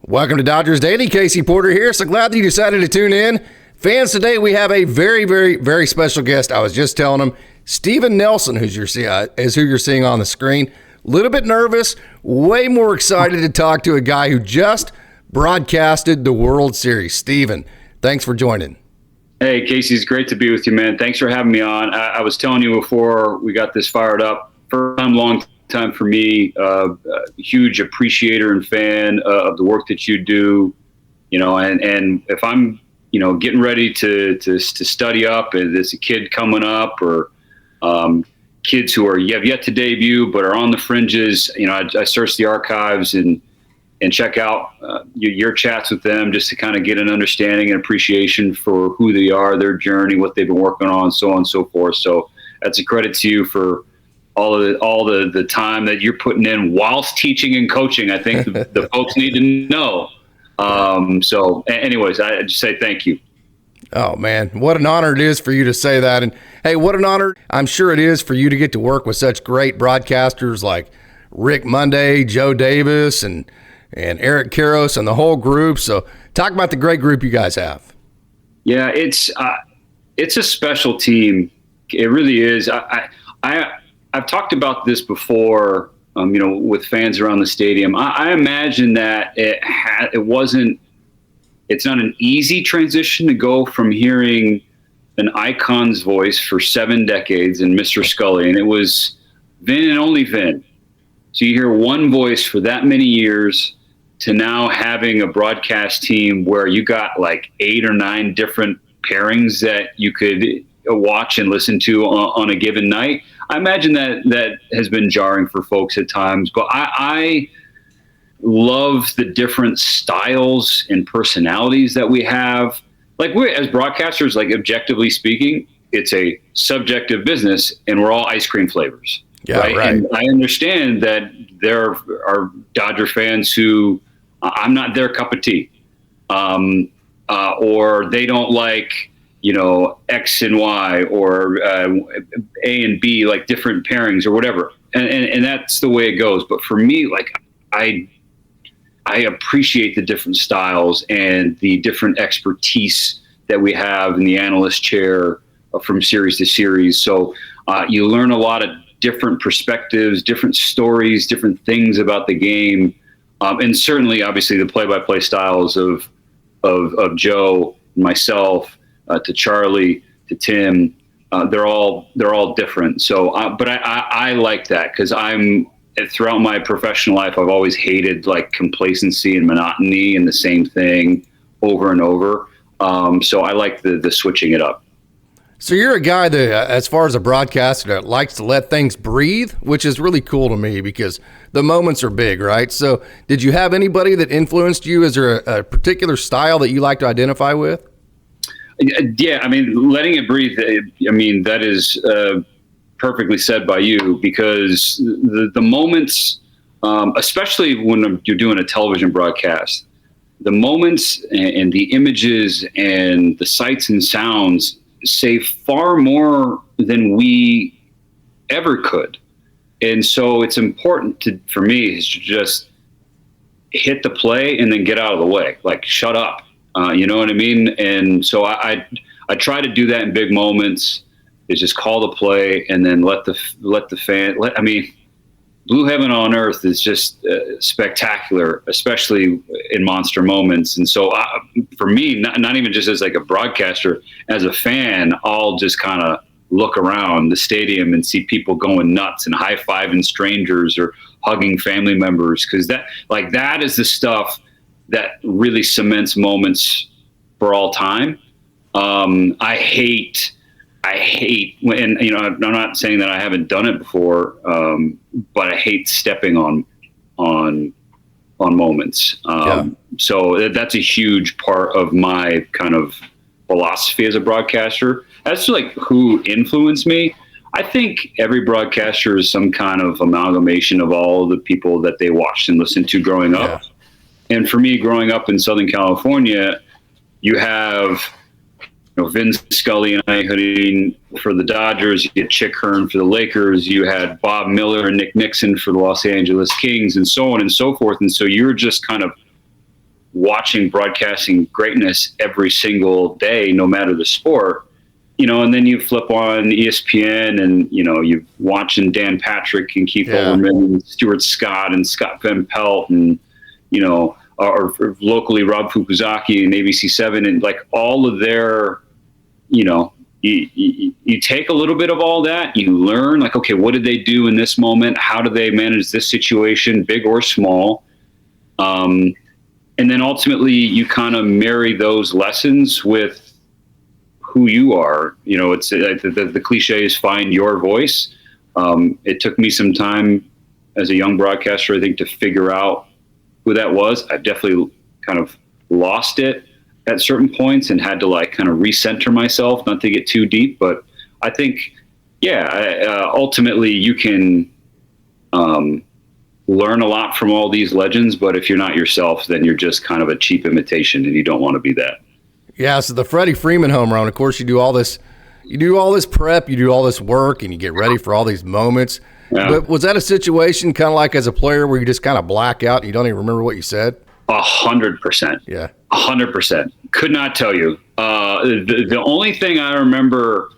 Welcome to Dodgers Daily. Casey Porter here. So glad that you decided to tune in. Fans, today we have a very, very, very special guest. I was just telling him, Steven Nelson, is who you're seeing on the screen. A little bit nervous, way more excited to talk to a guy who just broadcasted the World Series. Steven, thanks for joining. Hey, Casey, it's great to be with you, man. Thanks for having me on. I was telling you before we got this fired up, first time, long time for me, huge appreciator and fan of the work that you do, and if I'm, getting ready to study up, and there's a kid coming up or kids who have yet to debut but are on the fringes, I search the archives and check out your chats with them just to kind of get an understanding and appreciation for who they are, their journey, what they've been working on, so on and so forth. So that's a credit to you for all the time that you're putting in whilst teaching and coaching. I think the folks need to know. So anyways, I just say thank you. Oh, man, what an honor it is for you to say that. And, hey, what an honor I'm sure it is for you to get to work with such great broadcasters like Rick Monday, Joe Davis, and Eric Karros and the whole group. So talk about the great group you guys have. Yeah, it's a special team. It really is. I've talked about this before, with fans around the stadium. I imagine that it's not an easy transition to go from hearing an icon's voice for 7 decades in Mr. Scully, and it was Vin and only Vin. So you hear one voice for that many years to now having a broadcast team where you got like 8 or 9 different pairings that you could watch and listen to on a given night. I imagine that has been jarring for folks at times, but I love the different styles and personalities that we have. Like, we as broadcasters, like, objectively speaking, it's a subjective business and we're all ice cream flavors. Yeah, right. And I understand that there are Dodger fans who I'm not their cup of tea, or they don't like, X and Y or A and B, like different pairings or whatever. And that's the way it goes. But for me, like, I appreciate the different styles and the different expertise that we have in the analyst chair from series to series. So you learn a lot of different perspectives, different stories, different things about the game. And certainly, obviously, the play-by-play styles of Joe, myself, to Charlie, to Tim, they're all different. So, but I like that because throughout my professional life, I've always hated like complacency and monotony and the same thing over and over. So I like the switching it up. So you're a guy that, as far as a broadcaster, that likes to let things breathe, which is really cool to me because the moments are big, right? So did you have anybody that influenced you? Is there a particular style that you like to identify with? Yeah, I mean, letting it breathe, that is perfectly said by you, because the moments, especially when you're doing a television broadcast, the moments and the images and the sights and sounds say far more than we ever could. And so it's important for me is to just hit the play and then get out of the way, like shut up. You know what I mean? And so I try to do that in big moments, is just call the play and then let the fan, Blue Heaven on Earth is just spectacular, especially in monster moments. And so for me, not even just as like a broadcaster, as a fan, I'll just kind of look around the stadium and see people going nuts and high-fiving strangers or hugging family members, because that is the stuff that really cements moments for all time. I hate when, I'm not saying that I haven't done it before, but I hate stepping on moments. So that's a huge part of my kind of philosophy as a broadcaster. As to like who influenced me, I think every broadcaster is some kind of amalgamation of all of the people that they watched and listened to growing up. Yeah. And for me, growing up in Southern California, you have Vin Scully and I hitting for the Dodgers. You had Chick Hearn for the Lakers. You had Bob Miller and Nick Nixon for the Los Angeles Kings, and so on and so forth. And so you're just kind of watching broadcasting greatness every single day, no matter the sport, and then you flip on ESPN and, you're watching Dan Patrick and Keith Olbermann and Stuart Scott and Scott Van Pelt and, or locally Rob Fukuzaki and ABC7 and like all of their, you take a little bit of all that, you learn like, okay, what did they do in this moment? How do they manage this situation, big or small? And then ultimately you kind of marry those lessons with who you are. It's the cliche is find your voice. It took me some time as a young broadcaster, I think, to figure out who that was. I definitely kind of lost it at certain points and had to like kind of recenter myself, not to get too deep. But I think, ultimately you can learn a lot from all these legends, but if you're not yourself, then you're just kind of a cheap imitation and you don't want to be that. Yeah. So the Freddie Freeman home run, of course, you do all this prep, you do all this work and you get ready for all these moments. Yeah. But was that a situation kind of like as a player where you just kind of black out and you don't even remember what you said? 100%. Yeah. 100%. Could not tell you. The only thing I remember,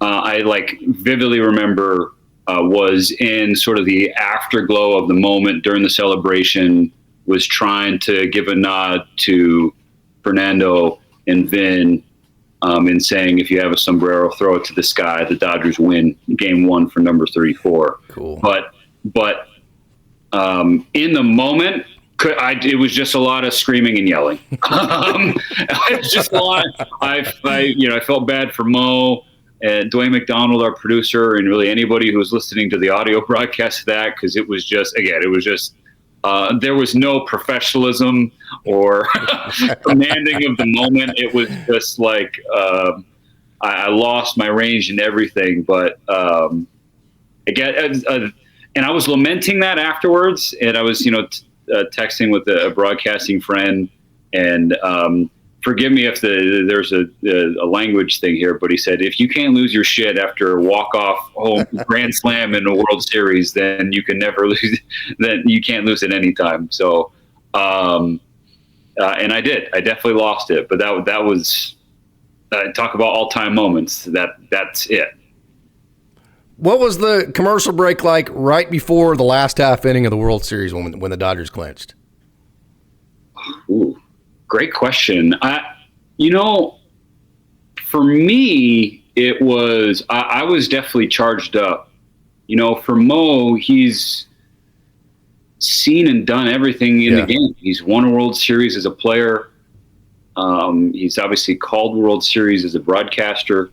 I like vividly remember, was in sort of the afterglow of the moment during the celebration, was trying to give a nod to Fernando and Vin, in saying, if you have a sombrero, throw it to the sky. The Dodgers win game 1 for number 34. Cool. But in the moment, it was just a lot of screaming and yelling. It's just a lot. I felt bad for Mo and Dwayne McDonald, our producer, and really anybody who was listening to the audio broadcast of that, because it was just, there was no professionalism or commanding of the moment. It was just like I lost my range and everything. But and I was lamenting that afterwards, and I was texting with a broadcasting friend, and forgive me if there's a language thing here, but he said, if you can't lose your shit after a walk-off home grand slam in a World Series, then you can never lose. Then you can't lose it anytime. So, and I did. I definitely lost it. But that was talk about all-time moments. That's it. What was the commercial break like right before the last half inning of the World Series when the Dodgers clinched? Ooh. Great question. For me, it was, I was definitely charged up. For Mo, he's seen and done everything in the game. He's won a World Series as a player. He's obviously called World Series as a broadcaster.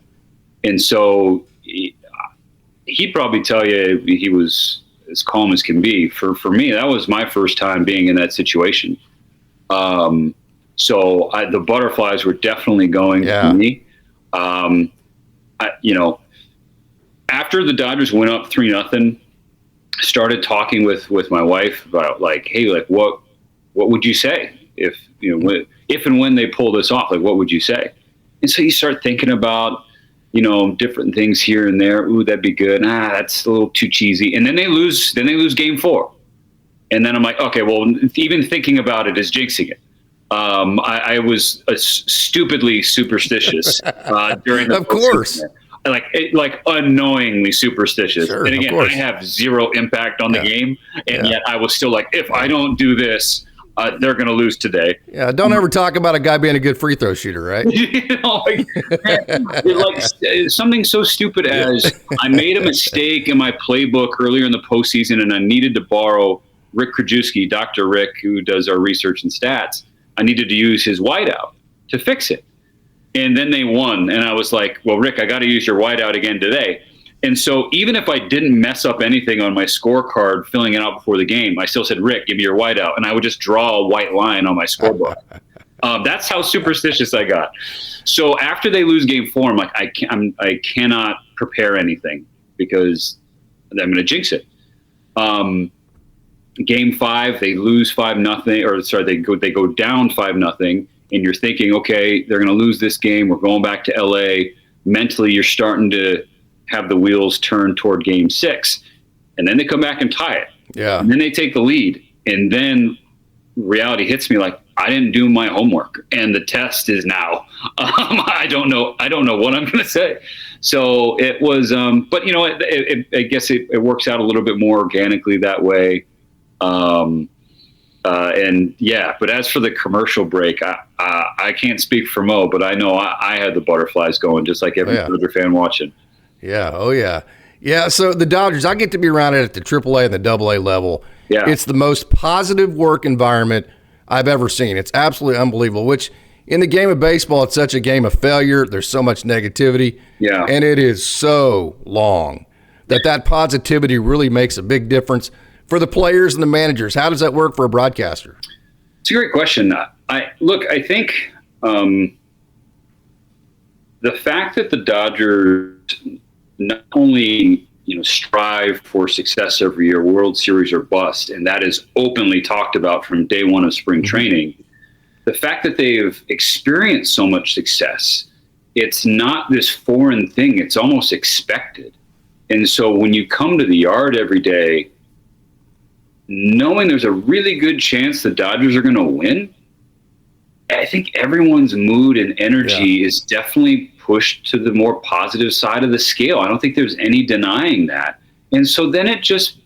And so he'd probably tell you he was as calm as can be. For me, that was my first time being in that situation. So the butterflies were definitely going for me. After the Dodgers went up 3-0, started talking with my wife about like, hey, like what would you say if and when they pull this off? Like, what would you say? And so you start thinking about different things here and there. Ooh, that'd be good. That's a little too cheesy. And then they lose game 4. And then I'm like, okay, well, even thinking about it is jinxing it. I was stupidly superstitious during the of course, like unknowingly superstitious. Sure, and again, I have zero impact on the game, and yet I was still like, if I don't do this, they're going to lose today. Yeah, don't ever talk about a guy being a good free throw shooter, right? Like something so stupid as I made a mistake in my playbook earlier in the postseason, and I needed to borrow Rick Krajewski, Dr. Rick, who does our research and stats. I needed to use his whiteout to fix it. And then they won. And I was like, well, Rick, I got to use your whiteout again today. And so even if I didn't mess up anything on my scorecard filling it out before the game, I still said, Rick, give me your whiteout. And I would just draw a white line on my scorebook. That's how superstitious I got. So after they lose game 4, I'm like, I cannot prepare anything because I'm going to jinx it. Game 5, they lose 5-0, or sorry, they go down 5-0, and you're thinking, okay, they're going to lose this game. We're going back to LA. Mentally, you're starting to have the wheels turn toward game 6, and then they come back and tie it. Yeah. And then they take the lead, and then reality hits me like, I didn't do my homework, and the test is now. I don't know what I'm going to say. So it was, but I guess it works out a little bit more organically that way. And yeah, but as for the commercial break, I can't speak for Mo, but I know I had the butterflies going just like every other fan watching. Yeah. Oh yeah. Yeah. So the Dodgers, I get to be around it at the AAA and the AA level. Yeah. It's the most positive work environment I've ever seen. It's absolutely unbelievable, which in the game of baseball, it's such a game of failure. There's so much negativity. Yeah. And it is so long that positivity really makes a big difference for the players and the managers. How does that work for a broadcaster? It's a great question. I think the fact that the Dodgers not only strive for success every year, World Series or bust, and that is openly talked about from day one of spring training. The fact that they've experienced so much success, it's not this foreign thing. It's almost expected. And so when you come to the yard every day, knowing there's a really good chance the Dodgers are going to win, I think everyone's mood and energy is definitely pushed to the more positive side of the scale. I don't think there's any denying that. And so then it just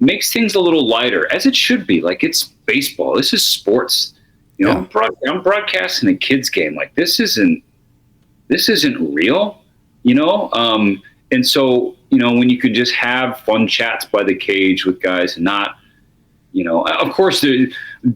makes things a little lighter, as it should be. Like, it's baseball. This is sports. I'm broadcasting a kid's game. Like, this isn't real, and so, when you could just have fun chats by the cage with guys and not, of course,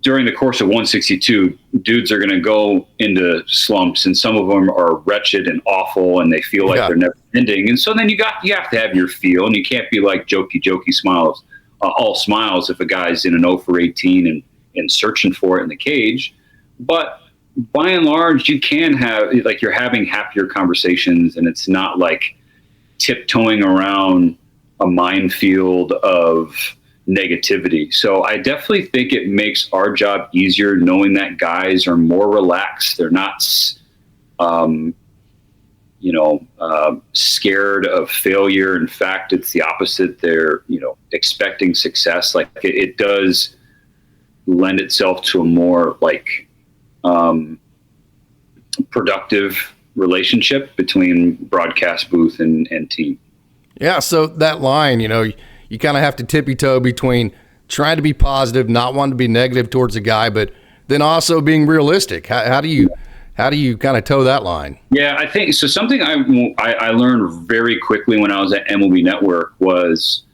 during the course of 162, dudes are going to go into slumps, and some of them are wretched and awful, and they feel like they're never ending. And so then you have to have your feel, and you can't be like jokey smiles, all smiles if a guy's in an 0 for 18 and searching for it in the cage. But by and large, you can have, like, you're having happier conversations, and it's not like tiptoeing around a minefield of negativity. So I definitely think it makes our job easier knowing that guys are more relaxed. They're not, scared of failure. In fact, it's the opposite. They're, expecting success. Like, it does lend itself to a more productive relationship between broadcast booth and team. Yeah. So that line, you kind of have to tippy-toe between trying to be positive, not wanting to be negative towards a guy, but then also being realistic. How do you kind of toe that line? Yeah, I think so. Something I learned very quickly when I was at MLB Network was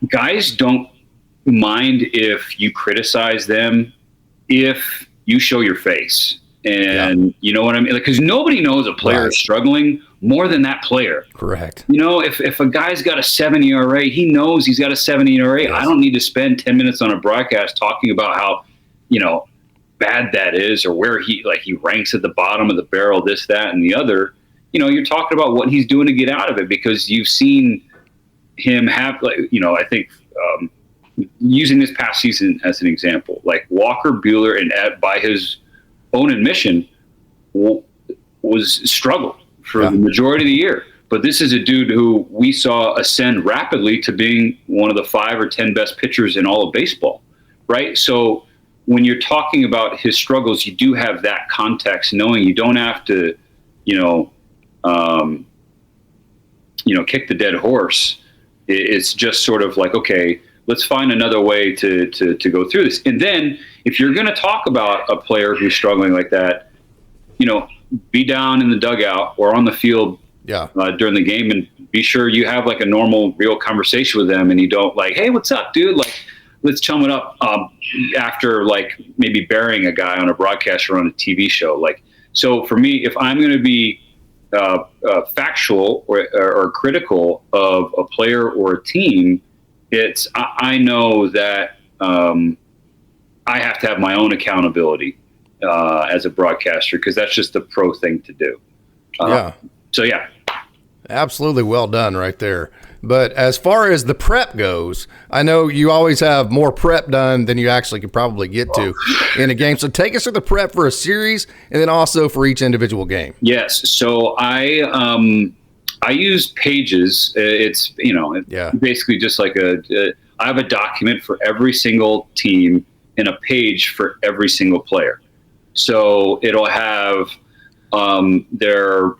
guys don't mind if you criticize them if you show your face. And you know what I mean? Because nobody knows a player is struggling more than that player. Correct. If a guy's got a 7 ERA, he knows he's got a 7 ERA. Yes. I don't need to spend 10 minutes on a broadcast talking about how, bad that is, or where he ranks at the bottom of the barrel, this, that, and the other. You're talking about what he's doing to get out of it, because you've seen him have, I think, using this past season as an example, like Walker Buehler, and by his own admission, was struggled for the majority of the year. But this is a dude who we saw ascend rapidly to being one of the 5 or 10 best pitchers in all of baseball, right? So when you're talking about his struggles, you do have that context, knowing you don't have to, kick the dead horse. It's just sort of like, okay, let's find another way to go through this. And then if you're going to talk about a player who's struggling like that, be down in the dugout or on the field during the game, and be sure you have like a normal, real conversation with them, and you don't like, hey, what's up, dude? Like, let's chum it up after like maybe burying a guy on a broadcast or on a TV show. Like, so for me, if I'm going to be factual or critical of a player or a team, I know that I have to have my own accountability as a broadcaster, because that's just the pro thing to do. So yeah. Absolutely well done right there. But as far as the prep goes, I know you always have more prep done than you actually could probably get to in a game. So take us through the prep for a series, and then also for each individual game. Yes. So I use Pages. It's, basically just like I have a document for every single team and a page for every single player. So it'll have their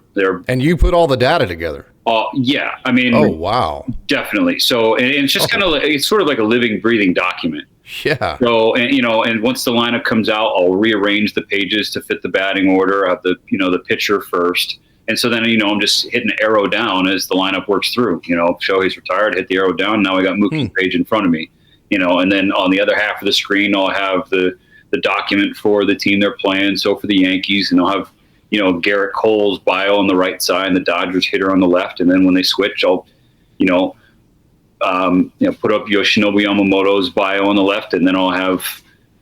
And you put all the data together. yeah, I mean, oh wow, definitely. So and it's just kind of like, it's sort of like a living, breathing document. Yeah. So, and and once the lineup comes out, I'll rearrange the pages to fit the batting order. I have the the pitcher first, and so then I'm just hitting the arrow down as the lineup works through. Shohei's retired, hit the arrow down. Now I got Mookie's page in front of me. And then on the other half of the screen, I'll have the document for the team they're playing. So for the Yankees, and I'll have Garrett Cole's bio on the right side, and the Dodgers hitter on the left. And then when they switch, I'll put up Yoshinobu Yamamoto's bio on the left, and then I'll have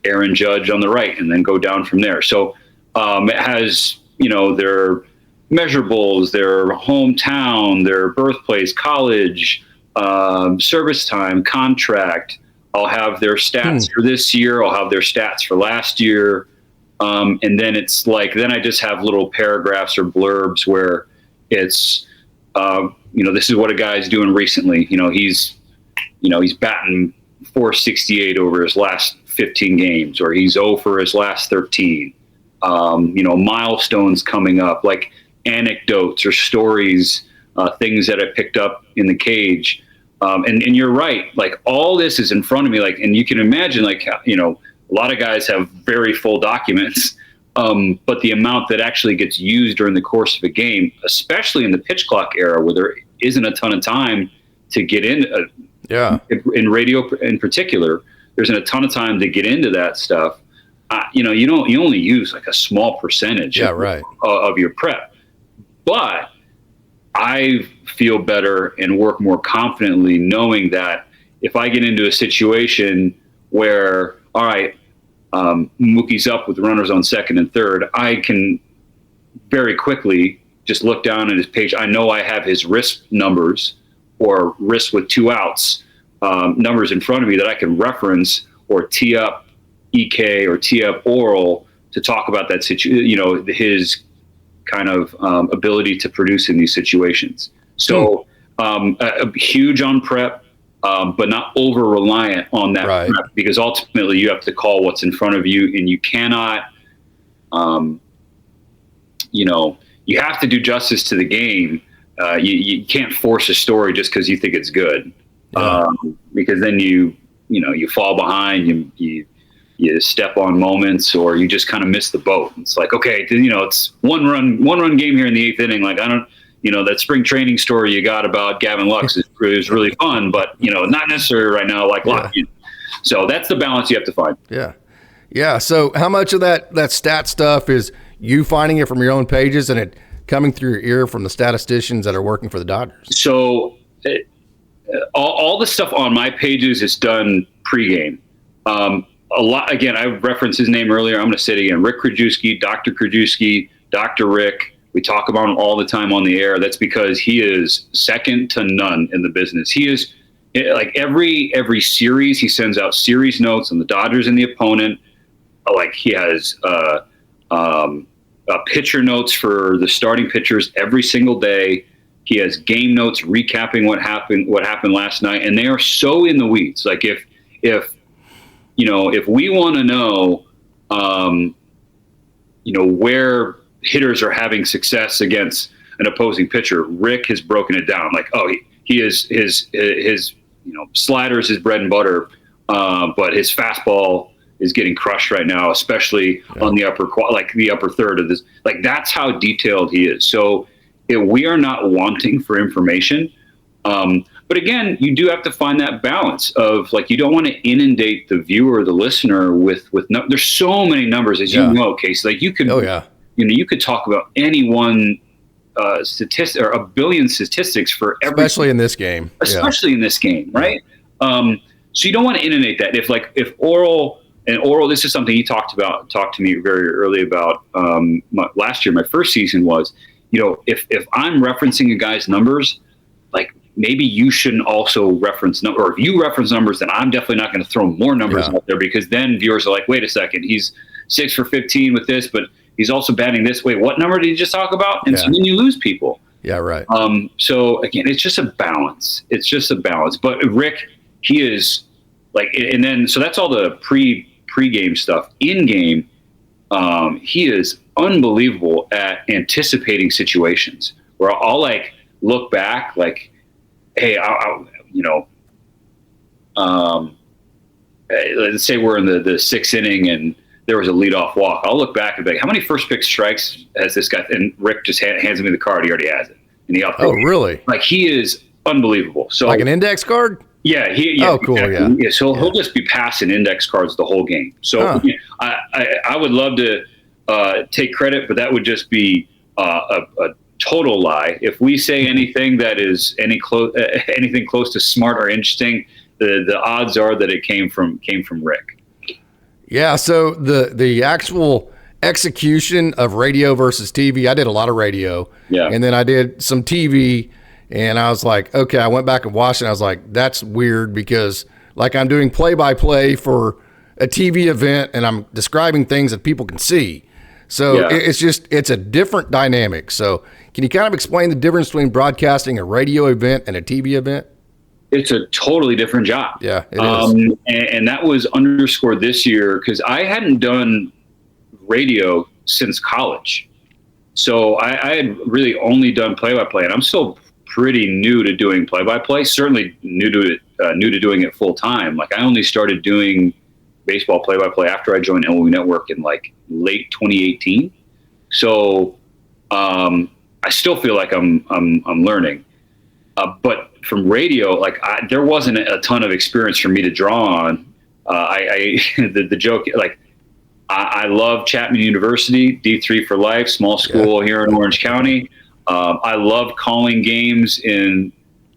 Aaron Judge on the right, and then go down from there. So it has, their measurables, their hometown, their birthplace, college, service time, contract. I'll have their stats for this year. I'll have their stats for last year. And then it's like, then I just have little paragraphs or blurbs where it's, this is what a guy's doing recently. He's batting .468 over his last 15 games, or he's 0 for his last 13. Milestones coming up, like anecdotes or stories, things that I picked up in the cage. And you're right, like all this is in front of me, like, and you can imagine, like, a lot of guys have very full documents, but the amount that actually gets used during the course of a game, especially in the pitch clock era where there isn't a ton of time to get in, in radio in particular, there's a ton of time to get into that stuff. You only use like a small percentage of your prep, but I feel better and work more confidently knowing that if I get into a situation where, all right, Mookie's up with runners on second and third, I can very quickly just look down at his page. I know I have his risk numbers, or risk with 2 outs numbers in front of me that I can reference or tee up EK or tee up Oral to talk about that situation, his kind of ability to produce in these situations. So huge on prep, but not over reliant on that prep, because ultimately you have to call what's in front of you, and you cannot, you have to do justice to the game. You can't force a story just because you think it's good, because then you fall behind, you step on moments, or you just kind of miss the boat. It's like, okay, it's one run game here in the 8th inning. Like, I don't, that spring training story you got about Gavin Lux is really fun, but not necessary right now. Like, so that's the balance you have to find. Yeah. So how much of that stat stuff is you finding it from your own pages and it coming through your ear from the statisticians that are working for the Dodgers? So all the stuff on my pages is done pregame. A lot, again, I referenced his name earlier. I'm going to say it again. Rick Krajewski, Dr. Krajewski, Dr. Rick. We talk about him all the time on the air. That's because he is second to none in the business. He is, like, every series, he sends out series notes on the Dodgers and the opponent. Like, he has pitcher notes for the starting pitchers every single day. He has game notes recapping what happened last night, and they are so in the weeds. Like, if we want to know, where hitters are having success against an opposing pitcher, Rick has broken it down. Like, he is his slider is his bread and butter, but his fastball is getting crushed right now, especially on the upper third of this. Like, that's how detailed he is. So we are not wanting for information. But again, you do have to find that balance of, like, you don't want to inundate the viewer or the listener with there's so many numbers, as you know, Casey. Like, you could, you could talk about any one statistic or a billion statistics for every, especially in this game, right? So you don't want to inundate that. If Oral, this is something he talked to me very early about last year. My first season was, if I'm referencing a guy's numbers, like, maybe you shouldn't also reference numbers, or if you reference numbers, then I'm definitely not going to throw more numbers out there, because then viewers are like, wait a second, he's 6 for 15 with this, but he's also batting this. Wait, what number did you just talk about? And so then you lose people. Yeah, right. So again, it's just a balance. But Rick, he is like, and then, so that's all the pre-game stuff. In game, he is unbelievable at anticipating situations where I'll like look back, like, hey, let's say we're in the sixth inning and there was a leadoff walk. I'll look back and be like, how many first pitch strikes has this guy? And Rick just hands me the card. He already has it. And oh, really? Like, he is unbelievable. So like an index card? Yeah. Oh, cool. Exactly. Yeah. So he'll just be passing index cards the whole game. So I would love to take credit, but that would just be a total lie. If we say anything that is anything close to smart or interesting, the odds are that it came from Rick. Yeah. So the actual execution of radio versus TV, I did a lot of radio. Yeah. And then I did some TV, and I was like, okay, I went back and watched it. And I was like, that's weird, because like I'm doing play-by-play for a TV event and I'm describing things that people can see. So it's a different dynamic. So can you kind of explain the difference between broadcasting a radio event and a TV event? It's a totally different job. Yeah, it is. And that was underscored this year because I hadn't done radio since college. So I had really only done play-by-play, and I'm still pretty new to doing play-by-play, certainly new to doing it full time. Like, I only started doing baseball play-by-play after I joined MiLB Network in like late 2018. So I still feel like I'm learning. But from radio, like there wasn't a ton of experience for me to draw on. The joke, like, I love Chapman University, D3 for life, small school here in Orange County. I love calling games in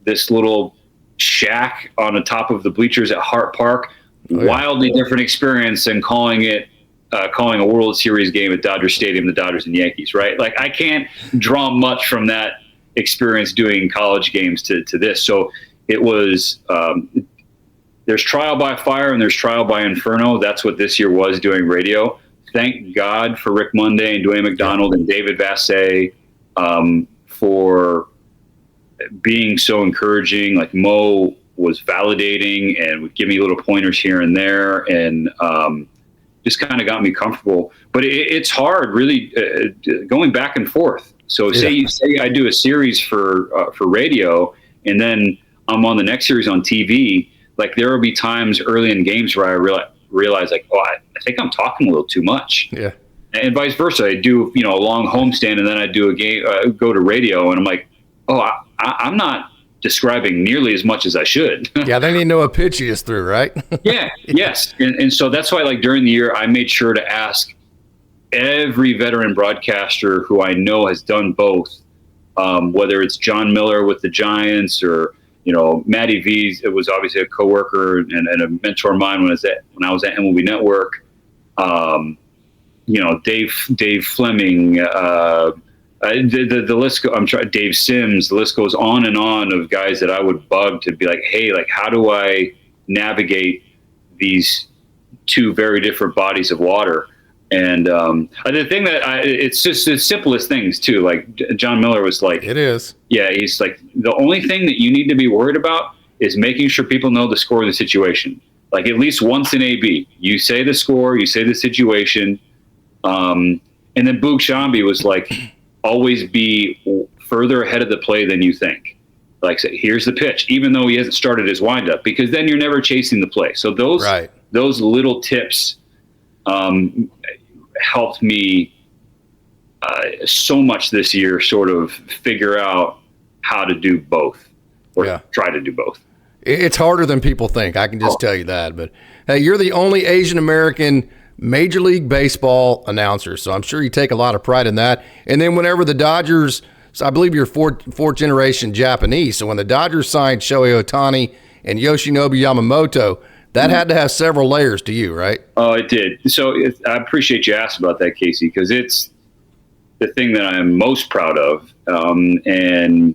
this little shack on the top of the bleachers at Hart Park. Wildly different experience than calling a World Series game at Dodger Stadium, the Dodgers and Yankees, right? Like, I can't draw much from that experience doing college games to this. So it was, there's trial by fire and there's trial by inferno. That's what this year was doing radio. Thank God for Rick Monday and Dwayne McDonald and David Vassay for being so encouraging. Like, Mo was validating and would give me little pointers here and there, and just kind of got me comfortable. But it's hard, really, going back and forth. So say I do a series for radio, and then I'm on the next series on TV. Like, there will be times early in games where I realize like, I think I'm talking a little too much. Yeah. And vice versa. I do, a long homestand, and then I do a game, go to radio, and I'm like, I'm not describing nearly as much as I should. Yeah, they need to know a pitch he is through, right? Yes. And so that's why, like, during the year, I made sure to ask every veteran broadcaster who I know has done both, whether it's John Miller with the Giants or, Matty V. It was obviously a coworker and a mentor of mine when I was at MiLB Network. Dave Fleming, the list Dave Sims, the list goes on and on of guys that I would bug to be like, hey, like, how do I navigate these two very different bodies of water? And the thing that it's just the simplest things too. Like, John Miller was like, it is. Yeah, he's like, the only thing that you need to be worried about is making sure people know the score of the situation. Like, at least once in AB, you say the score, you say the situation. And then Boog Shambi was like, always be further ahead of the play than you think. Like, say, here's the pitch, even though he hasn't started his windup, because then you're never chasing the play. So those little tips helped me so much this year, sort of figure out how to do both, or try to do both. It's harder than people think. I can just tell you that. But hey, you're the only Asian American Major League Baseball announcer, so I'm sure you take a lot of pride in that. And then whenever the Dodgers, so I believe you're fourth generation Japanese, so when the Dodgers signed Shohei Ohtani and Yoshinobu Yamamoto, that had to have several layers to you, right? Oh, it did. So I appreciate you asked about that, Casey, because it's the thing that I'm most proud of, and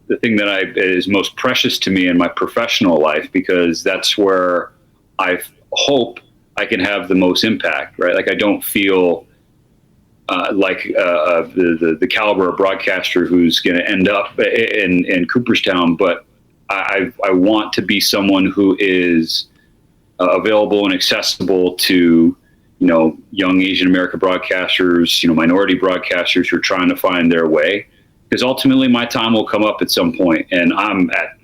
the thing that is most precious to me in my professional life, because that's where I hope I can have the most impact, right? Like, I don't feel like the caliber of broadcaster who's going to end up in Cooperstown, but I want to be someone who is available and accessible to, young Asian American broadcasters, minority broadcasters who are trying to find their way. Because ultimately my time will come up at some point, and I'm at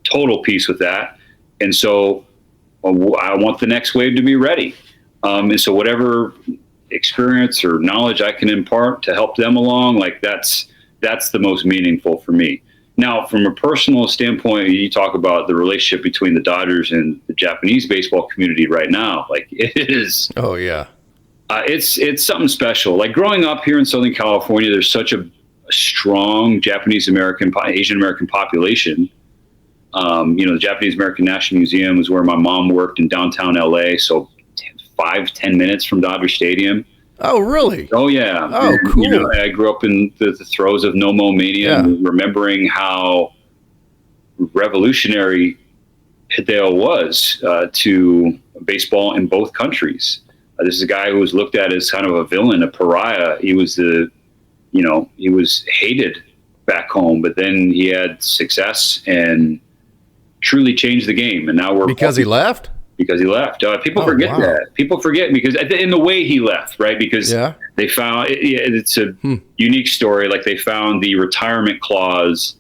total peace with that. And so I want the next wave to be ready. And so whatever experience or knowledge I can impart to help them along, like that's the most meaningful for me. Now, from a personal standpoint, you talk about the relationship between the Dodgers and the Japanese baseball community right now. Like, it is. Oh, yeah. It's something special. Like, growing up here in Southern California, there's such a strong Japanese American, Asian American population. The Japanese American National Museum is where my mom worked in downtown LA. So 5-10 minutes from Dodger Stadium. Oh, really? Oh, yeah. Oh, cool. I grew up in the throes of No Mo Mania, remembering how revolutionary Hideo was to baseball in both countries. This is a guy who was looked at as kind of a villain, a pariah. He was he was hated back home, but then he had success and truly changed the game. And now we're he left. Because he left. People forget that. People forget because in the way he left, right? Because they found it's a unique story. Like, they found the retirement clause,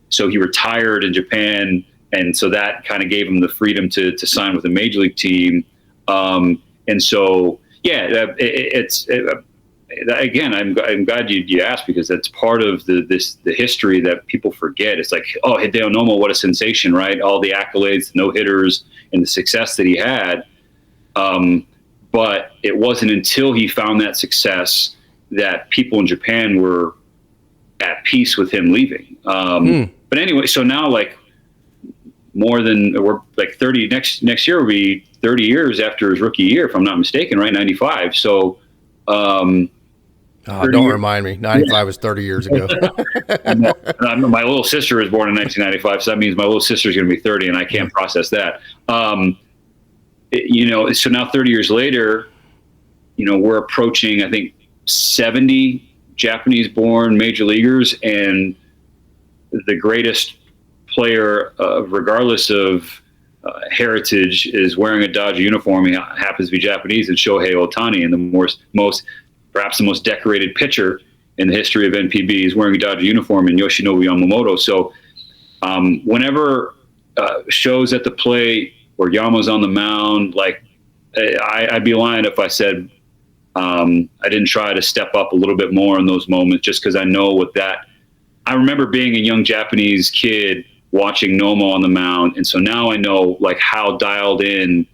so he retired in Japan, and so that kind of gave him the freedom to sign with a major league team. And so again, I'm glad you asked, because that's part of the history that people forget. It's like, oh, Hideo Nomo, what a sensation, right? All the accolades, the no-hitters, and the success that he had. But it wasn't until he found that success that people in Japan were at peace with him leaving. But anyway, so now, like, we're like 30, next year will be 30 years after his rookie year, if I'm not mistaken, right? 95. So, don't remind me. 95 was 30 years ago. My little sister was born in 1995, so that means my little sister's going to be 30, and I can't process that. So now 30 years later, we're approaching, I think, 70 Japanese-born major leaguers, and the greatest player, regardless of heritage, is wearing a Dodger uniform. He happens to be Japanese, and Shohei Ohtani, and perhaps the most decorated pitcher in the history of NPB, is wearing a Dodger uniform, and Yoshinobu Yamamoto. So whenever shows at the plate or Yama's on the mound, like, I'd be lying if I said I didn't try to step up a little bit more in those moments, just because I know what that. I remember being a young Japanese kid watching Nomo on the mound, and so now I know, like, how dialed in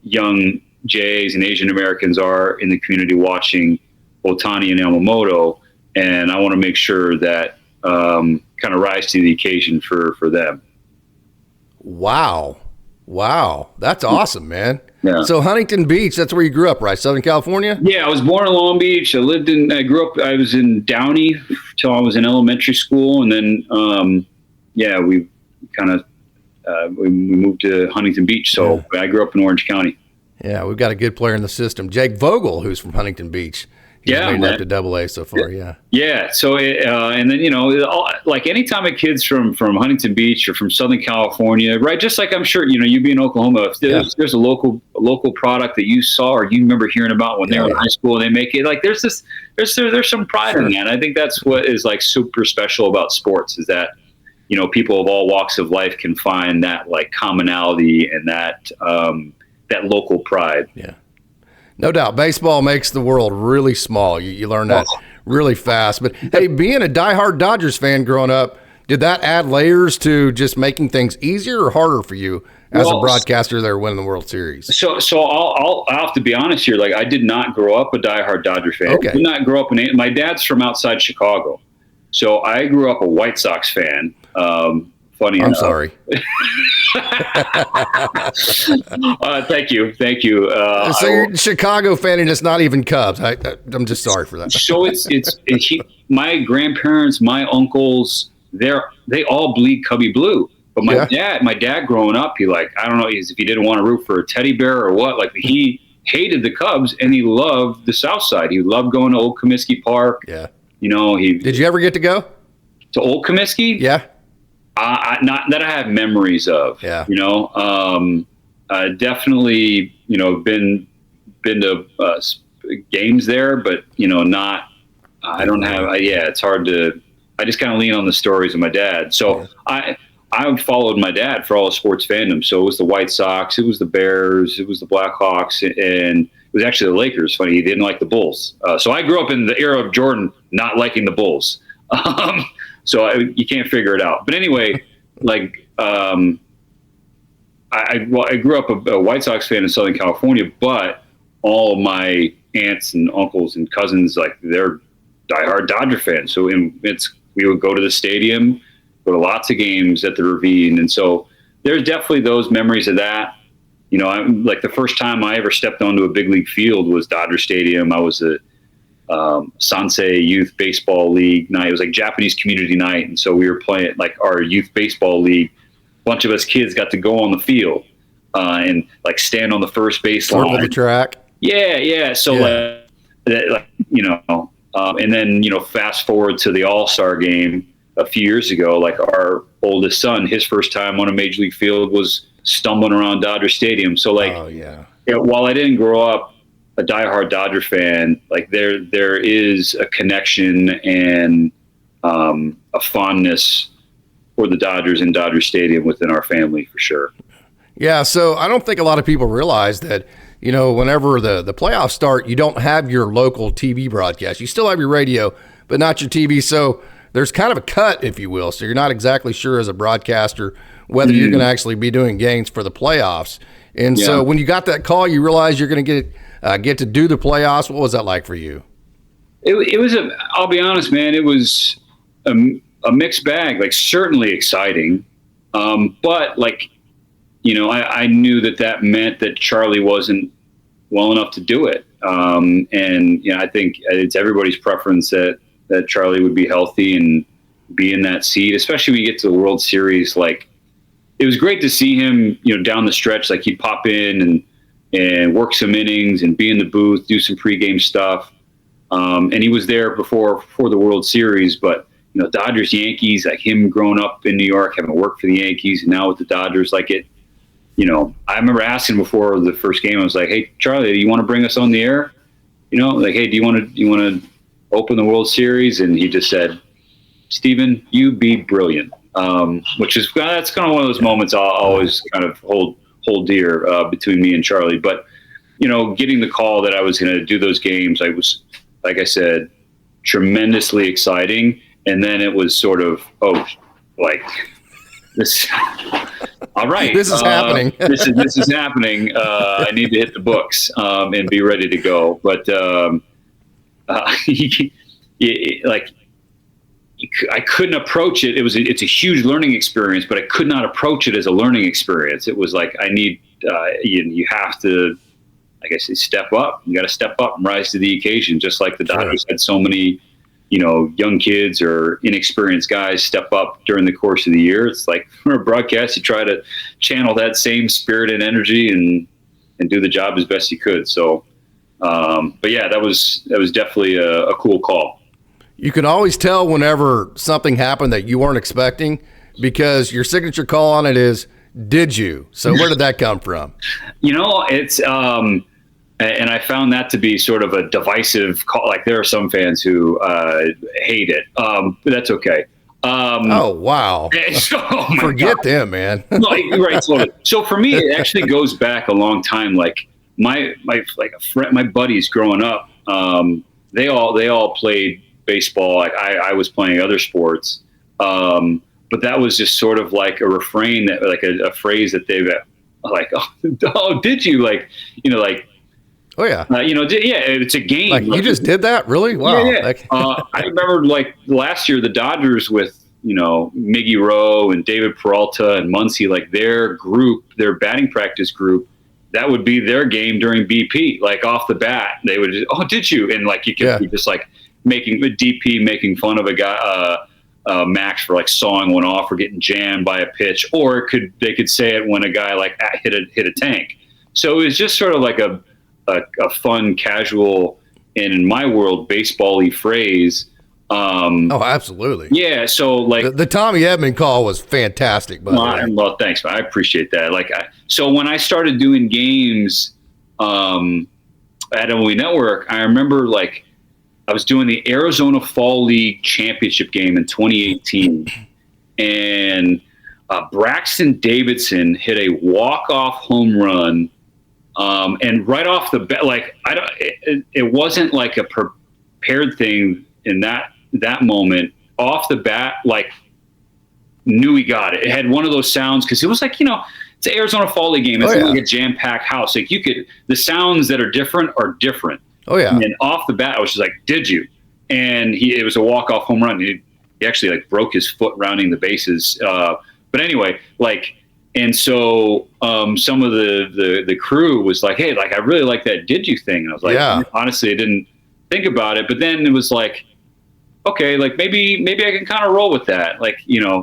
young Jays and Asian Americans are in the community watching Ohtani and Yamamoto, and I want to make sure that kind of rise to the occasion for them. Wow, that's awesome, man. Yeah. So Huntington Beach, that's where you grew up, right? Southern California? Yeah, I was born in Long Beach. I was in Downey till I was in elementary school, and then we kind of we moved to Huntington Beach. So I grew up in Orange County. Yeah, we've got a good player in the system, Jake Vogel, who's from Huntington Beach. He's made it up to AA so far. Yeah. So and then like, anytime a kid's from Huntington Beach or from Southern California, right? Just like, I'm sure you be in Oklahoma. If there's a local product that you saw or you remember hearing about when they were in high school, and they make it, like, there's some pride in that. I think that's what is, like, super special about sports, is that people of all walks of life can find that, like, commonality and that that local pride. Yeah. No doubt. Baseball makes the world really small. You learn that really fast. But, hey, being a diehard Dodgers fan growing up, did that add layers to just making things easier or harder for you as a broadcaster there winning the World Series? So I'll have to be honest here. Like, I did not grow up a diehard Dodger fan. Okay. I did not grow up my dad's from outside Chicago. So I grew up a White Sox fan. Funny enough. I'm sorry. Thank you. So you're a Chicago fan and it's not even Cubs. I'm just sorry for that. So my grandparents, my uncles, they all bleed Cubby blue. But my dad growing up, he, like, I don't know if he didn't want to root for a teddy bear or what, like, he hated the Cubs and he loved the South Side. He loved going to Old Comiskey Park. Yeah. Did you ever get to go to Old Comiskey? Yeah. Not that I have memories of. Yeah. Definitely, been to games there, but not. I don't have. It's hard to. I just kind of lean on the stories of my dad. So I followed my dad for all the sports fandom. So it was the White Sox, it was the Bears, it was the Blackhawks, and it was actually the Lakers. Funny, he didn't like the Bulls. So I grew up in the era of Jordan not liking the Bulls. You can't figure it out. But anyway, I grew up a White Sox fan in Southern California, but all of my aunts and uncles and cousins, they're diehard Dodger fans. So we would go to the stadium, go to lots of games at the Ravine. And so there's definitely those memories of that. I'm the first time I ever stepped onto a big league field was Dodger Stadium. I was a Sansei Youth Baseball League night. It was Japanese community night. And so we were playing our youth baseball league. A bunch of us kids got to go on the field and stand on the first base line. Circle the track. Yeah. So and then, fast forward to the All-Star game a few years ago, our oldest son, his first time on a major league field was stumbling around Dodger Stadium. So while I didn't grow up a diehard Dodger fan, there is a connection and a fondness for the Dodgers and Dodger Stadium within our family for sure. Yeah. So I don't think a lot of people realize that, whenever the playoffs start, you don't have your local TV broadcast. You still have your radio, but not your TV. So there's kind of a cut, if you will. So you're not exactly sure as a broadcaster whether you're going to actually be doing games for the playoffs. And so when you got that call, you realize you're going to get to do the playoffs. What was that like for you? It was I'll be honest, man, it was a mixed bag, certainly exciting. But I knew that meant that Charlie wasn't well enough to do it. I think it's everybody's preference that Charlie would be healthy and be in that seat, especially when you get to the World Series. It was great to see him, down the stretch, he'd pop in and work some innings and be in the booth, do some pregame stuff. And he was there before the World Series, but Dodgers, Yankees, him growing up in New York, having worked for the Yankees and now with the Dodgers, I remember asking before the first game, I was like, "Hey, Charlie, do you want to bring us on the air? Hey, do you want to open the World Series?" And he just said, "Steven, you be brilliant." That's kind of one of those moments I'll always kind of hold dear between me and Charlie. But, getting the call that I was going to do those games, I was, like I said, tremendously exciting. And then it was sort of, this, all right, this is happening. this is happening. I need to hit the books and be ready to go. But I couldn't approach it. It's a huge learning experience, but I could not approach it as a learning experience. It was I need you have to, step up. You got to step up and rise to the occasion, just like the Dodgers had so many young kids or inexperienced guys step up during the course of the year. It's for a broadcast, you try to channel that same spirit and energy and do the job as best you could. So, but yeah, that was definitely a cool call. You can always tell whenever something happened that you weren't expecting because your signature call on it is, "Did you?" So where did that come from? It's and I found that to be sort of a divisive call. There are some fans who hate it, but that's okay. Oh, wow. Forget God. Them, man. Right. So for me, it actually goes back a long time. My buddies growing up, they all played baseball. I was playing other sports. But that was just sort of a refrain that a phrase that they've oh, did you oh yeah. It's a game. You just did that? Really? Wow. Yeah. I remember last year, the Dodgers with, Miggy Rowe and David Peralta and Muncy, their group, their batting practice group, that would be their game during BP. Off the bat, they would just, "Oh, did you?" And you could be just making a DP, making fun of a guy, Max for sawing one off or getting jammed by a pitch, or they could say it when a guy hit a tank. So it was just sort of a fun, casual, and in my world, baseball-y phrase. Oh, absolutely. Yeah. So the Tommy Edman call was fantastic. Well, thanks, man. I appreciate that. So when I started doing games, at MLB Network, I remember like I was doing the Arizona Fall League Championship game in 2018, and Braxton Davidson hit a walk-off home run, and right off the bat, like it wasn't like a prepared thing in that moment. Off the bat, like knew he got it. It had one of those sounds because it was like, it's an Arizona Fall League game. It's like a jam-packed house. Like the sounds that are different. Oh yeah. And off the bat, I was just like, "Did you?" And it was a walk-off home run. He actually like broke his foot rounding the bases. But anyway, like, and so some of the crew was like, "Hey, like I really like that 'Did you' thing." And I was like, honestly, I didn't think about it. But then it was like, okay, like maybe I can kind of roll with that. Like,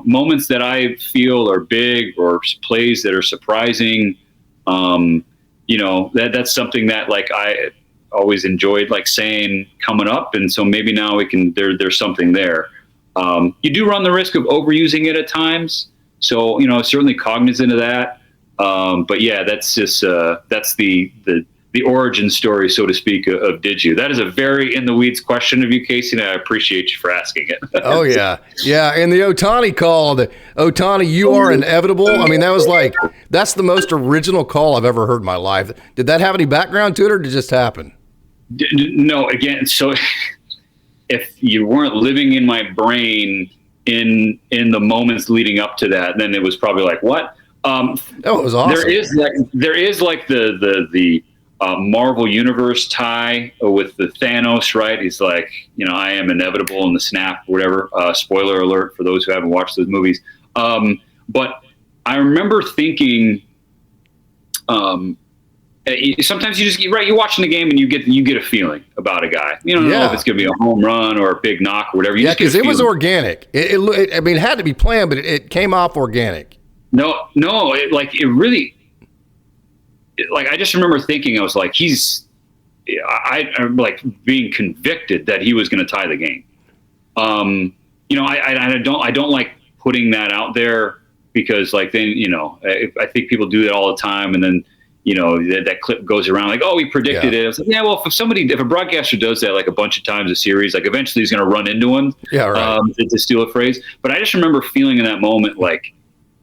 moments that I feel are big or plays that are surprising. That's something that like I always enjoyed like saying coming up. And so maybe now there's something there. You do run the risk of overusing it at times. So, certainly cognizant of that. But yeah, that's just, that's the origin story, so to speak, of Did You? That is a very in the weeds question of you, Casey, and I appreciate you for asking it. Oh yeah. Yeah. And the Ohtani call, Ohtani, you are inevitable. I mean, that's the most original call I've ever heard in my life. Did that have any background to it, or did it just happen? No, again, so if you weren't living in my brain in the moments leading up to that, then it was probably like, what? It was awesome. There is like the Marvel Universe tie with the Thanos, right? He's like, I am inevitable in the snap, whatever. Spoiler alert for those who haven't watched those movies. But I remember thinking, sometimes you're watching the game and you get a feeling about a guy. You don't know if it's going to be a home run or a big knock or whatever. Because it was organic. It had to be planned, but it came off organic. No, it really. Like I just remember thinking, I was like, I'm like being convicted that he was going to tie the game. I don't like putting that out there because like then I think people do that all the time, and then that clip goes around like, oh, we predicted it. I was like, yeah, well, if a broadcaster does that like a bunch of times a series, like eventually he's going to run into him. Yeah, right. To steal a phrase, but I just remember feeling in that moment like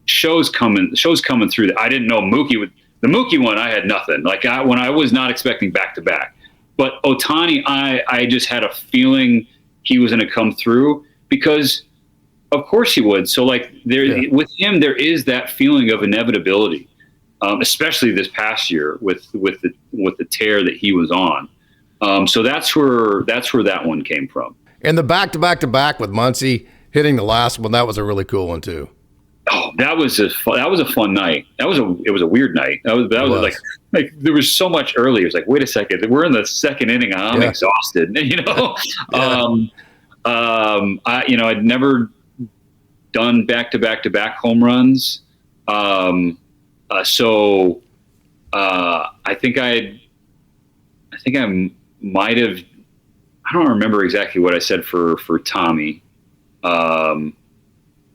shows coming through that I didn't know Mookie would. The Mookie one, I had nothing. Like when I was not expecting back to back, but Ohtani, I just had a feeling he was going to come through because, of course, he would. So like with him, there is that feeling of inevitability, especially this past year with the tear that he was on. So that's where that one came from. And the back to back with Muncy hitting the last one, that was a really cool one too. Oh, that was a fun night. It was a weird night. That was like there was so much early. It was like, wait a second, we're in the second inning. I'm exhausted. I'd never done back to back home runs. So I think I might have. I don't remember exactly what I said for Tommy.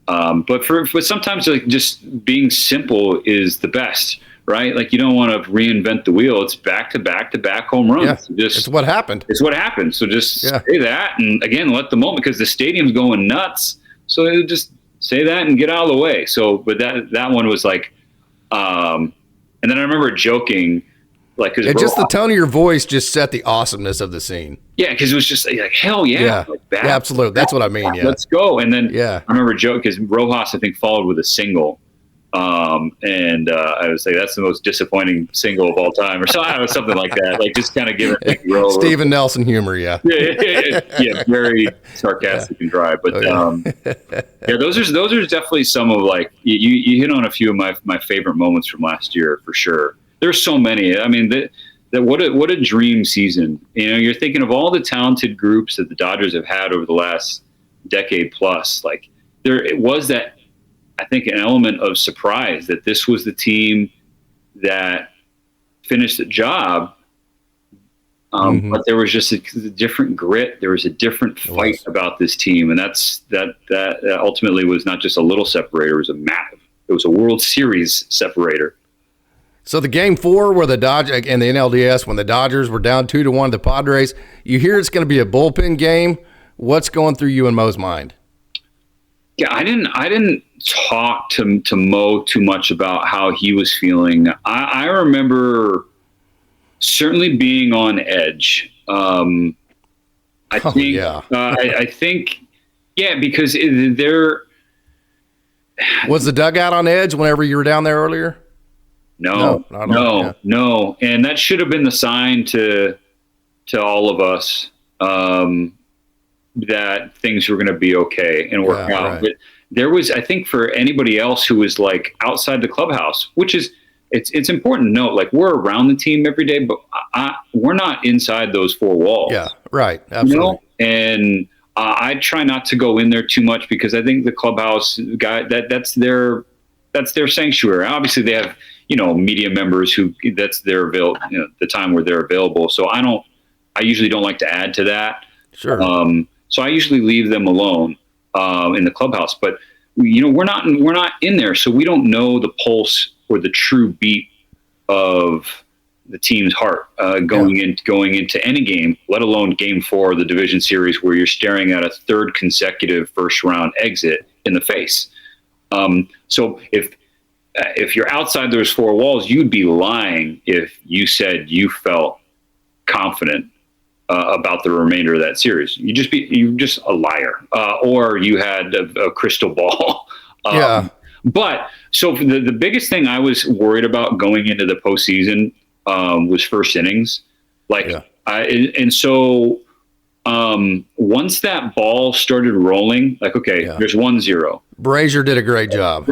But sometimes like just being simple is the best, right? Like you don't want to reinvent the wheel. It's back to back home runs. Yeah, it's what happened. It's what happened. So just say that, and again, let the moment, because the stadium's going nuts. So just say that and get out of the way. So, but that one was like, and then I remember joking, like, cause just the tone of your voice just set the awesomeness of the scene. Yeah, because it was just like, hell yeah. Like yeah, absolutely. That's what I mean, yeah. Let's go. And then I remember joking, because Rojas, I think, followed with a single. And I was like, that's the most disappointing single of all time, or something like that. Like, just kind of give it Steven Nelson humor, yeah. Yeah, very sarcastic and dry. But those are definitely some of, like, you hit on a few of my favorite moments from last year, for sure. There's so many. I mean, what a dream season. You're thinking of all the talented groups that the Dodgers have had over the last decade plus. Like, it was that, I think, an element of surprise that this was the team that finished the job. But there was just a different grit. There was a different fight about this team. And that ultimately was not just a little separator. It was a World Series separator. So the game 4 where the Dodgers and the NLDS, when the Dodgers were down 2-1 to the Padres, you hear it's going to be a bullpen game. What's going through you and Mo's mind? Yeah, I didn't talk to Mo too much about how he was feeling. I remember certainly being on edge. I think, because there was the dugout on edge whenever you were down there earlier. No. And that should have been the sign to all of us that things were going to be okay and work out. Right. But there was, I think, for anybody else who was like outside the clubhouse, which is, it's important to note, like we're around the team every day, but we're not inside those 4 walls. Yeah, right. Absolutely. And I try not to go in there too much because I think the clubhouse guy, that's their sanctuary. Obviously they have, media members who that's their the time where they're available. So I usually don't like to add to that. Sure. So I usually leave them alone in the clubhouse, but we're not in there. So we don't know the pulse or the true beat of the team's heart going into any game, let alone game 4 of the division series where you're staring at a 3rd consecutive first round exit in the face. So if you're outside those 4 walls, you'd be lying if you said you felt confident about the remainder of that series. You're just a liar, or you had a crystal ball. But so the biggest thing I was worried about going into the postseason was first innings. Once that ball started rolling, there's 1-0. Brazier did a great job.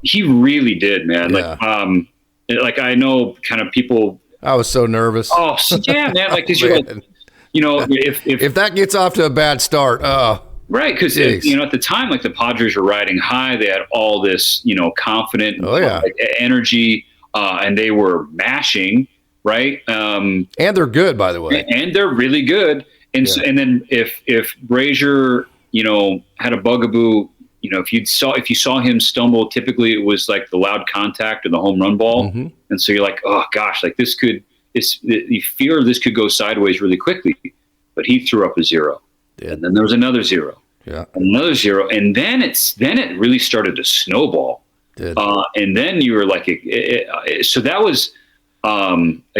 He really did, man. Yeah. I know kind of people. I was so nervous. Oh, yeah, man. Because you're if that gets off to a bad start, right? Because at the time, the Padres were riding high. They had all this, confident energy, and they were mashing. Right. And they're good, by the way. And they're really good. And and then if Brazier, had a bugaboo, if you saw him stumble, typically it was like the loud contact or the home run ball. Mm-hmm. And so you're like, oh gosh, you fear this could go sideways really quickly. But he threw up a 0. Yeah. And then there was another 0. Yeah. Another 0. And then it really started to snowball. And then you were like, so that was,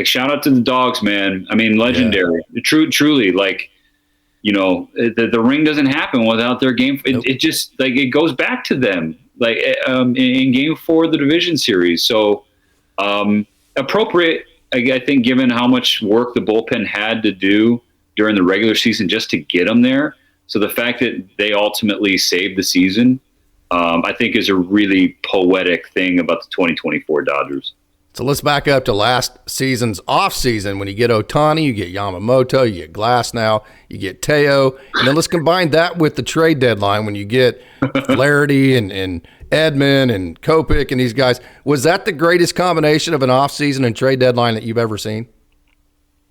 shout out to the dogs, man. I mean, legendary. Yeah. Truly, the ring doesn't happen without their game. It just it goes back to them, in game 4 of the division series. So, appropriate, I think, given how much work the bullpen had to do during the regular season just to get them there. So the fact that they ultimately saved the season, I think is a really poetic thing about the 2024 Dodgers. So let's back up to last season's offseason. When you get Ohtani, you get Yamamoto, you get Glasnow, you get Teo. And then let's combine that with the trade deadline when you get Flaherty and Edman and Kopech and these guys. Was that the greatest combination of an offseason and trade deadline that you've ever seen?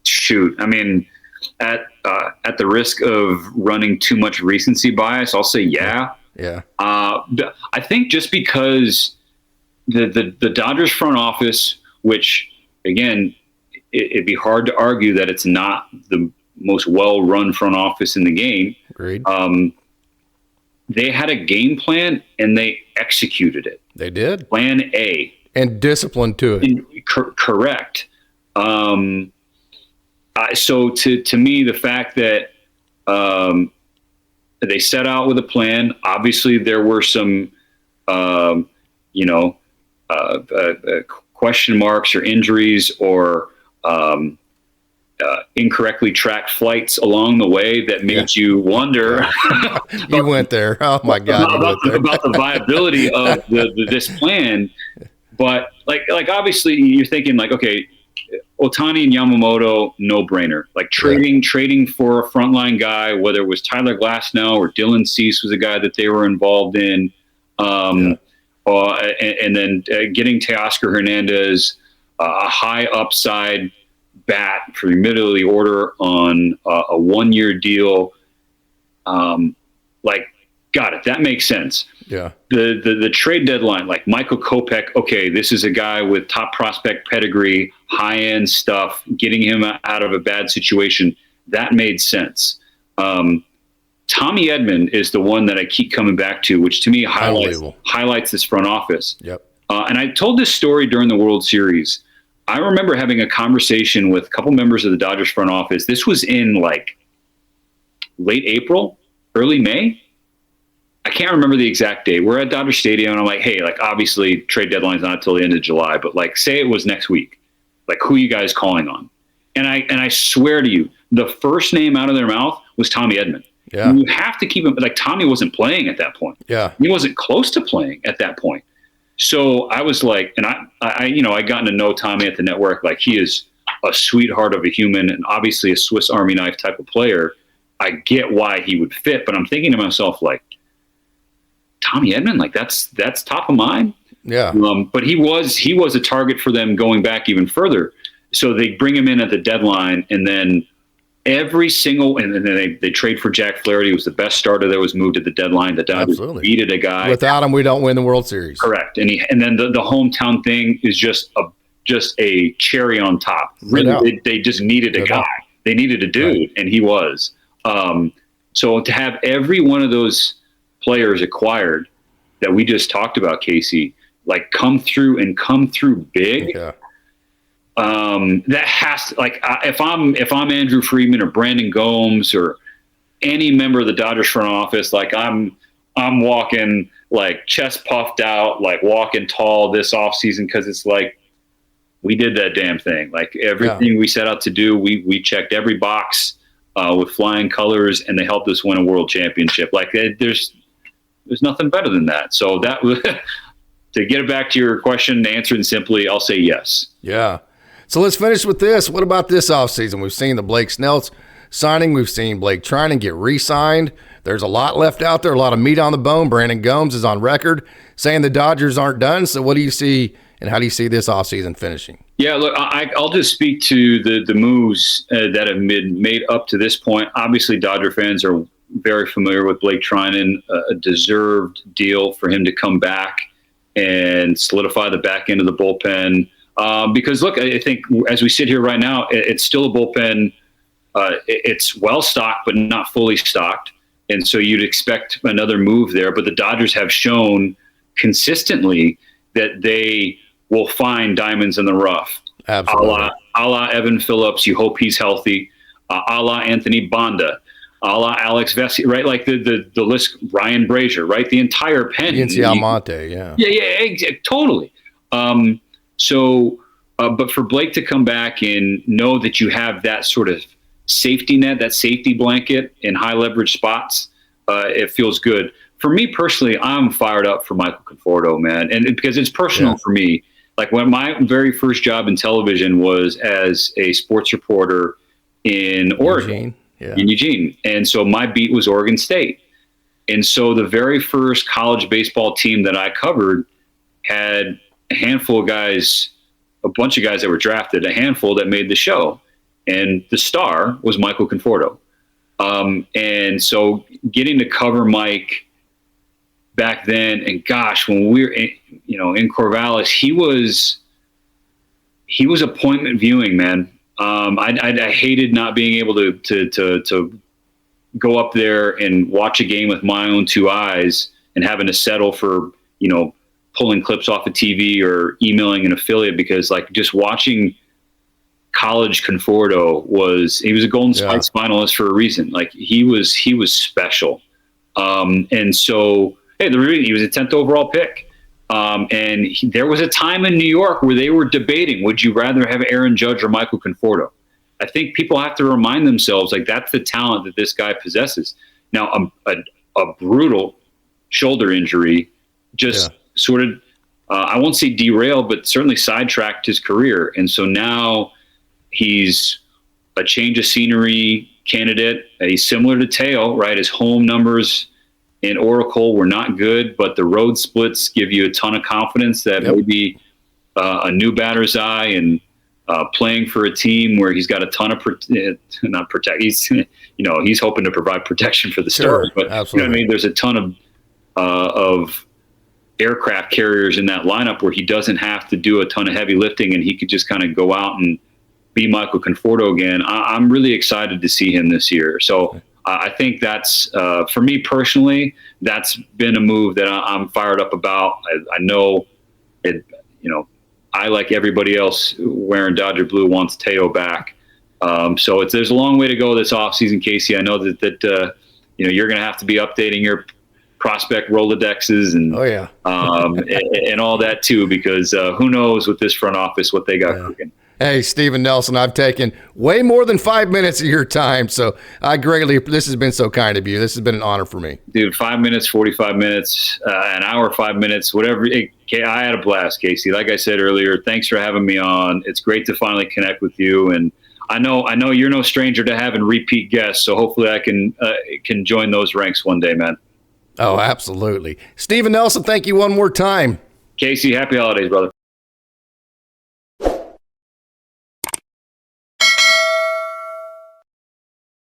Shoot. I mean, at the risk of running too much recency bias, I'll say yeah. Yeah. I think just because the Dodgers front office, which again, it'd be hard to argue that it's not the most well-run front office in the game. Agreed. They had a game plan and they executed it. They did. Plan A. And discipline to it. Correct. So to me, the fact that they set out with a plan, obviously there were some, question marks or injuries or incorrectly tracked flights along the way that made you wonder. You went there. Oh my God. About the viability of this plan. But like obviously you're thinking okay, Ohtani and Yamamoto, no brainer. Trading for a frontline guy, whether it was Tyler Glasnow or Dylan Cease was a guy that they were involved in. And then getting Teoscar Hernandez, a high upside bat for the middle of the order on a 1-year deal. Got it. That makes sense. Yeah. The trade deadline, like Michael Kopech, okay, this is a guy with top prospect pedigree, high end stuff, getting him out of a bad situation. That made sense. Tommy Edman is the one that I keep coming back to, which to me highlights this front office. Yep. And I told this story during the World Series. I remember having a conversation with a couple members of the Dodgers front office. This was in like late April, early May. I can't remember the exact date. We're at Dodger Stadium, and I'm like, hey, like, obviously trade deadline's not until the end of July, but like, say it was next week. Like, who are you guys calling on? And I swear to you, the first name out of their mouth was Tommy Edman. Yeah. You have to keep him, like, Tommy wasn't playing at that point. Yeah. He wasn't close to playing at that point. So I was like, and I gotten to know Tommy at the network. Like, he is a sweetheart of a human and obviously a Swiss Army knife type of player. I get why he would fit, but I'm thinking to myself, like, Tommy Edman, like that's top of mind. Yeah. But he was a target for them going back even further. So they bring him in at the deadline, and then and then they trade for Jack Flaherty, who was the best starter that was moved at the deadline. The Dodgers needed a guy. Without him, we don't win the World Series. Correct. And then the hometown thing is just a cherry on top. Really, they just needed a guy. They needed a dude, right. And he was. So to have every one of those players acquired that we just talked about, Casey, like come through big. Yeah. That has to, like, if I'm Andrew Friedman or Brandon Gomes or any member of the Dodgers front office, like I'm walking like chest puffed out, like walking tall this offseason, because it's like we did that damn thing. Like everything we set out to do, we checked every box with flying colors, and they helped us win a world championship. Like there's nothing better than that. So that was to get it back to your question, to answer it simply, I'll say yes. Yeah. So let's finish with this. What about this offseason? We've seen the Blake Snell signing. We've seen Blake trying to get re-signed. There's a lot left out there, a lot of meat on the bone. Brandon Gomes is on record saying the Dodgers aren't done. So what do you see, and how do you see this offseason finishing? Yeah, look, I'll just speak to the moves that have been made up to this point. Obviously, Dodger fans are very familiar with Blake Treinen, a deserved deal for him to come back and solidify the back end of the bullpen. Because, look, I think as we sit here right now, it's still a bullpen. It's well-stocked, but not fully stocked. And so you'd expect another move there. But the Dodgers have shown consistently that they will find diamonds in the rough. Absolutely. A la Evan Phillips, you hope he's healthy. A la Anthony Banda. A la Alex Vesey, right? Like the list, Ryan Brazier, right? The entire pen. Yancy Almonte, yeah. Yeah, totally. But for Blake to come back and know that you have that sort of safety net, that safety blanket in high leverage spots, it feels good. For me personally, I'm fired up for Michael Conforto, man. And because it's personal for me. Like when my very first job in television was as a sports reporter in Oregon, in Eugene. And so my beat was Oregon State. And so the very first college baseball team that I covered had a handful of guys, a bunch of guys that were drafted, a handful that made the show. And the star was Michael Conforto. And so getting to cover Mike back then, and gosh, when we were in Corvallis, he was appointment viewing, man. I hated not being able to go up there and watch a game with my own two eyes and having to settle for, pulling clips off of TV or emailing an affiliate, because like just watching college Conforto he was a Golden Spikes finalist for a reason. Like he was special. And so, hey, he was a 10th overall pick. There was a time in New York where they were debating, would you rather have Aaron Judge or Michael Conforto? I think people have to remind themselves, like, that's the talent that this guy possesses. Now, a brutal shoulder injury sort of, I won't say derailed, but certainly sidetracked his career. And so now he's a change of scenery candidate. He's similar to Teo, right? His home numbers in Oracle were not good, but the road splits give you a ton of confidence that maybe a new batter's eye and playing for a team where he's got a ton of he's hoping to provide protection for the stars, but absolutely. There's a ton of of aircraft carriers in that lineup where he doesn't have to do a ton of heavy lifting and he could just kind of go out and be Michael Conforto again. I'm really excited to see him this year. So I think that's, for me personally, that's been a move that I'm fired up about. I know it, I, like everybody else wearing Dodger blue, wants Teo back. So there's a long way to go this offseason, Casey. I know that you're going to have to be updating your prospect Rolodexes and and all that too, because who knows with this front office what they got cooking. Hey, Steven Nelson, I've taken way more than 5 minutes of your time, so this has been so kind of you. This has been an honor for me. Dude, 5 minutes, 45 minutes, an hour, 5 minutes, whatever. I had a blast, Casey. Like I said earlier, thanks for having me on. It's great to finally connect with you, and I know you're no stranger to having repeat guests, so hopefully I can join those ranks one day, man. Oh, absolutely. Steven Nelson, thank you one more time. Casey, happy holidays, brother.